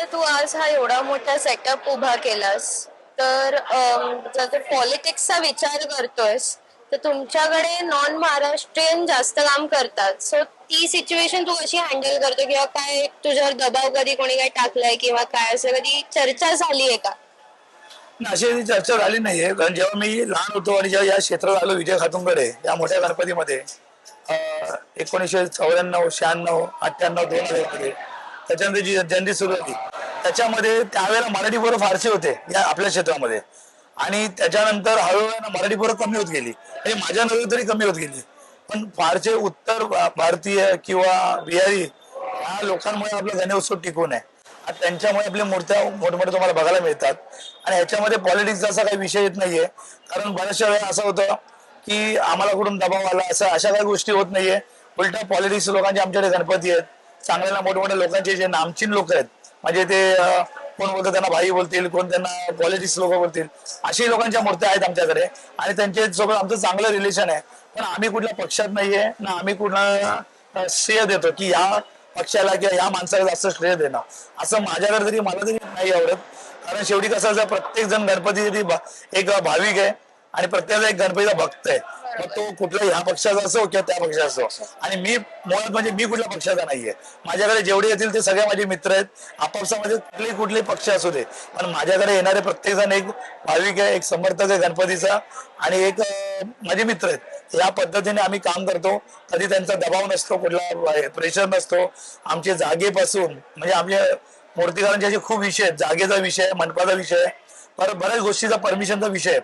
आता तू आज हा एवढा मोठा सेटअप उभा केलास तर जर तू पॉलिटिक्सचा विचार करतोयस तर तुमच्याकडे नॉन महाराष्ट्रीयन जास्त काम करतात. सो ती सिच्युएशन तू कशी हँडल करतो किंवा काय तुझ्यावर दबाव कधी कोणी काय टाकलाय किंवा काय असं कधी चर्चा झाली आहे का? अशी चर्चा झाली नाहीये. कारण जेव्हा मी लहान होतो आणि जेव्हा या क्षेत्रात आलो विजय खातुंकडे या मोठ्या गणपतीमध्ये 1994, 96, 98, 2000 मध्ये त्याच्यानंतर जी जनरी सुरू होती त्याच्यामध्ये त्यावेळेला मराठी पोरं फारसे होते या आपल्या क्षेत्रामध्ये. आणि त्याच्यानंतर हळूहळू मराठी पोरं कमी होत गेली आणि माझ्या नजरेत तरी कमी होत गेली. पण फारसे उत्तर भारतीय किंवा बिहारी या लोकांमुळे आपलं गणेशोत्सव टिकून आहे. आणि त्यांच्यामुळे आपल्या मूर्त्या मोठमोठ्या तुम्हाला बघायला मिळतात. आणि ह्याच्यामध्ये पॉलिटिक्सचा असा काही विषय येत नाहीये. कारण बऱ्याचशा वेळा असं होतं की आम्हाला कुठून दबाव आला असं अशा काही गोष्टी होत नाहीये. उलटा पॉलिटिक्स लोकांचे आमच्याकडे गणपती आहेत, चांगल्या मोठमोठ्या लोकांचे जे नामचीन लोक आहेत म्हणजे ते कोण बोलतात त्यांना भाई बोलतील, कोण त्यांना पॉलिटिक्स लोक बोलतील, अशी लोकांच्या मूर्त्या आहेत आमच्याकडे. आणि त्यांच्या सोबत आमचं चांगलं रिलेशन आहे. पण आम्ही कुठल्या पक्षात नाहीये ना आम्ही कुठला श्रेय देतो की या पक्षाला किंवा या माणसाला जास्त श्रेय देणं असं माझ्याकडे तरी मला तरी नाही आवडत. कारण शेवटी कसं असं प्रत्येक जण गणपती एक भाविक आहे आणि प्रत्येकाचा एक गणपतीचा भक्त आहे. मग तो कुठल्या ह्या पक्षाचा असो किंवा त्या पक्षाचा असो. आणि मी मुळात म्हणजे मी कुठल्या पक्षाचा नाहीये. माझ्याकडे जेवढे येतील ते सगळे माझे मित्र आहेत. आपापसामध्ये कुठलेही पक्ष असू दे पण माझ्याकडे येणारे प्रत्येक जण एक भाविक आहे, एक समर्थक आहे गणपतीचा आणि एक माझे मित्र आहेत. या पद्धतीने आम्ही काम करतो. कधी त्यांचा दबाव नसतो, कुठला प्रेशर नसतो. आमचे जागेपासून म्हणजे आमच्या मूर्तिकारांचे खूप विषय आहेत. जागेचा विषय, मंडपाचा विषय, बऱ्याच गोष्टीचा परमिशनचा विषय आहे.